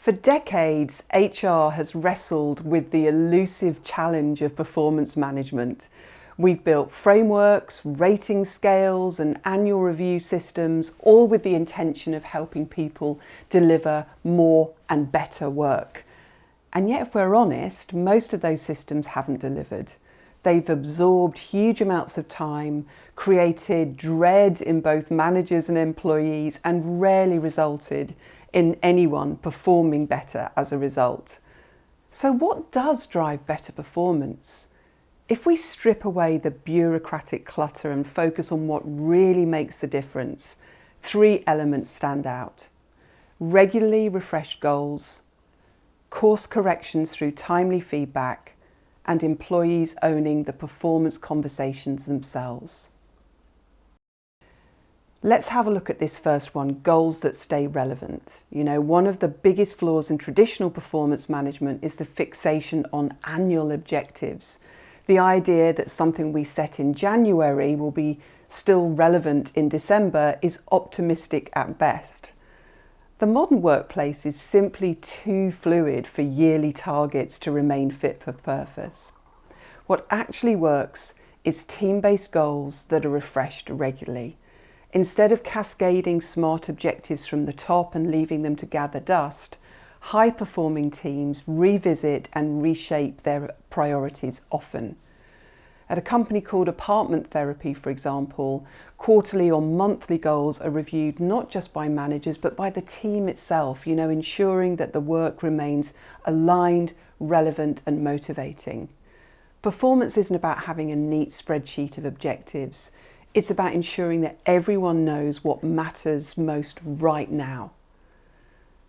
For decades, HR has wrestled with the elusive challenge of performance management. We've built frameworks, rating scales, and annual review systems, all with the intention of helping people deliver more and better work. And yet, if we're honest, most of those systems haven't delivered. They've absorbed huge amounts of time, created dread in both managers and employees, and rarely resulted in anyone performing better as a result. So what does drive better performance? If we strip away the bureaucratic clutter and focus on what really makes the difference, 3 elements stand out. Regularly refreshed goals, course corrections through timely feedback, and employees owning the performance conversations themselves. Let's have a look at this first one, goals that stay relevant. One of the biggest flaws in traditional performance management is the fixation on annual objectives. The idea that something we set in January will be still relevant in December is optimistic at best. The modern workplace is simply too fluid for yearly targets to remain fit for purpose. What actually works is team-based goals that are refreshed regularly. Instead of cascading smart objectives from the top and leaving them to gather dust, high-performing teams revisit and reshape their priorities often. At a company called Apartment Therapy, for example, quarterly or monthly goals are reviewed not just by managers but by the team itself, ensuring that the work remains aligned, relevant and motivating. Performance isn't about having a neat spreadsheet of objectives. It's about ensuring that everyone knows what matters most right now.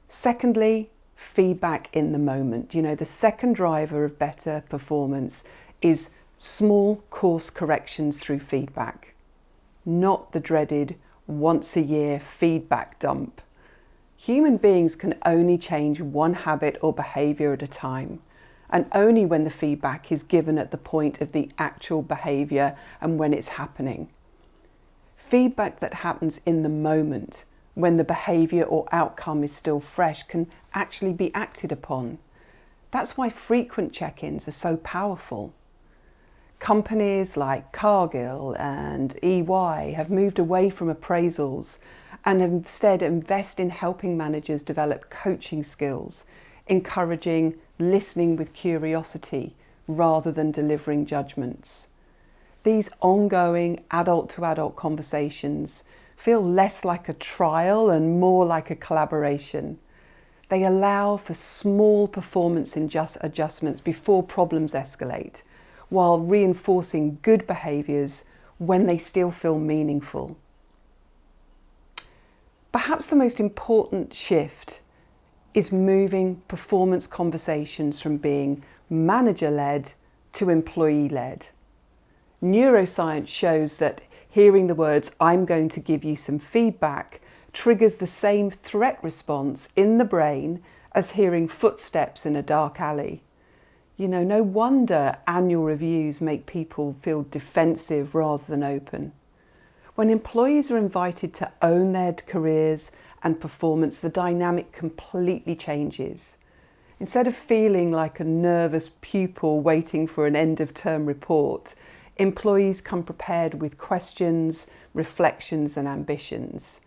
Secondly, feedback in the moment. The second driver of better performance is small course corrections through feedback, not the dreaded once a year feedback dump. Human beings can only change one habit or behaviour at a time, and only when the feedback is given at the point of the actual behaviour and when it's happening. Feedback that happens in the moment, when the behaviour or outcome is still fresh, can actually be acted upon. That's why frequent check-ins are so powerful. Companies like Cargill and EY have moved away from appraisals and instead invest in helping managers develop coaching skills, encouraging listening with curiosity rather than delivering judgments. These ongoing adult-to-adult conversations feel less like a trial and more like a collaboration. They allow for small performance adjustments before problems escalate, while reinforcing good behaviours when they still feel meaningful. Perhaps the most important shift is moving performance conversations from being manager-led to employee-led. Neuroscience shows that hearing the words, "I'm going to give you some feedback," triggers the same threat response in the brain as hearing footsteps in a dark alley. No wonder annual reviews make people feel defensive rather than open. When employees are invited to own their careers and performance, the dynamic completely changes. Instead of feeling like a nervous pupil waiting for an end-of-term report, employees come prepared with questions, reflections and ambitions.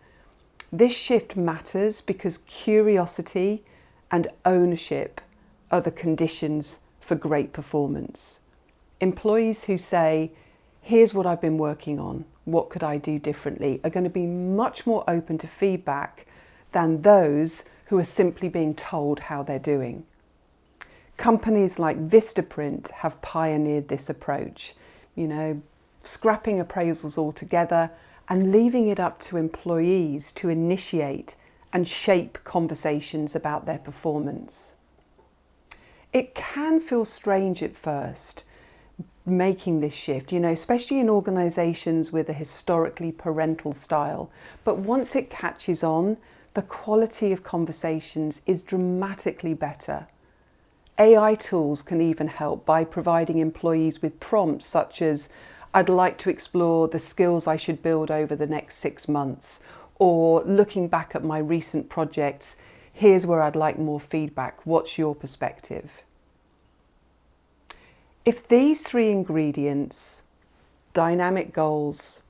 This shift matters because curiosity and ownership are the conditions for great performance. Employees who say, "Here's what I've been working on, what could I do differently?" are going to be much more open to feedback than those who are simply being told how they're doing. Companies like Vistaprint have pioneered this approach, scrapping appraisals altogether and leaving it up to employees to initiate and shape conversations about their performance. It can feel strange at first, making this shift, especially in organisations with a historically parental style. But once it catches on, the quality of conversations is dramatically better. AI tools can even help by providing employees with prompts such as, "I'd like to explore the skills I should build over the next 6 months," or "looking back at my recent projects, Here's where I'd like more feedback. What's your perspective? If these three ingredients, dynamic goals,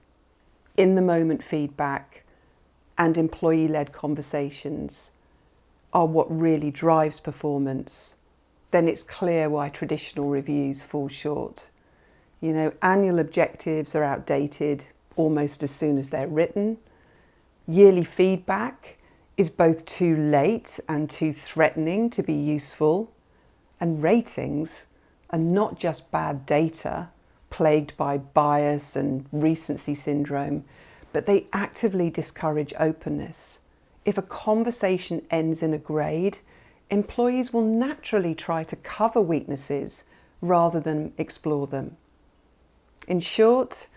in the moment feedback, and employee-led conversations, are what really drives performance, then it's clear why traditional reviews fall short. Annual objectives are outdated almost as soon as they're written. Yearly feedback is both too late and too threatening to be useful. And ratings are not just bad data, plagued by bias and recency syndrome, but they actively discourage openness. If a conversation ends in a grade, employees will naturally try to cover weaknesses rather than explore them. In short,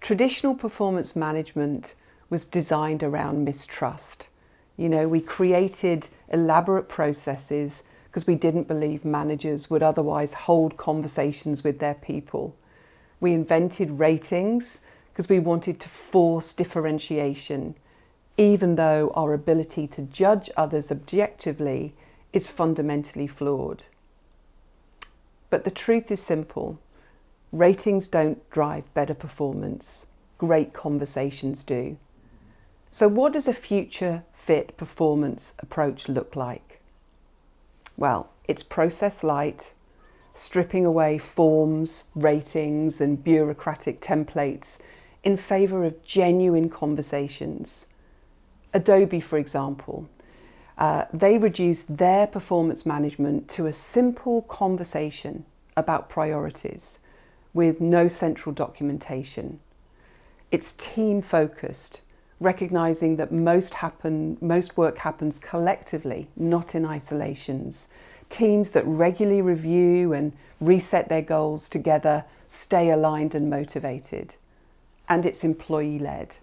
traditional performance management was designed around mistrust. We created elaborate processes because we didn't believe managers would otherwise hold conversations with their people. We invented ratings because we wanted to force differentiation, even though our ability to judge others objectively is fundamentally flawed. But the truth is simple. Ratings don't drive better performance. Great conversations do. So what does a future fit performance approach look like? Well, it's process light, stripping away forms, ratings, and bureaucratic templates in favour of genuine conversations. Adobe, for example, they reduced their performance management to a simple conversation about priorities with no central documentation. It's team focused, recognising that most work happens collectively, not in isolations. Teams that regularly review and reset their goals together stay aligned and motivated. And it's employee-led,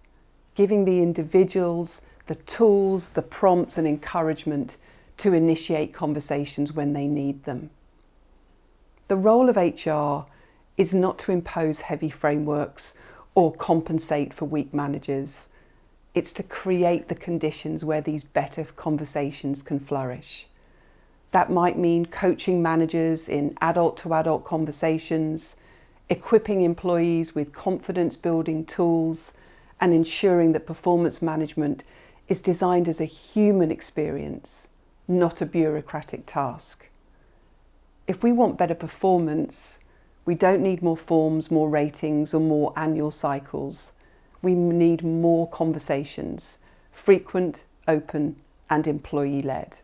giving the individuals the tools, the prompts and encouragement to initiate conversations when they need them. The role of HR is not to impose heavy frameworks or compensate for weak managers. It's to create the conditions where these better conversations can flourish. That might mean coaching managers in adult-to-adult conversations, equipping employees with confidence-building tools, and ensuring that performance management is designed as a human experience, not a bureaucratic task. If we want better performance, we don't need more forms, more ratings, or more annual cycles. We need more conversations, frequent, open, and employee-led.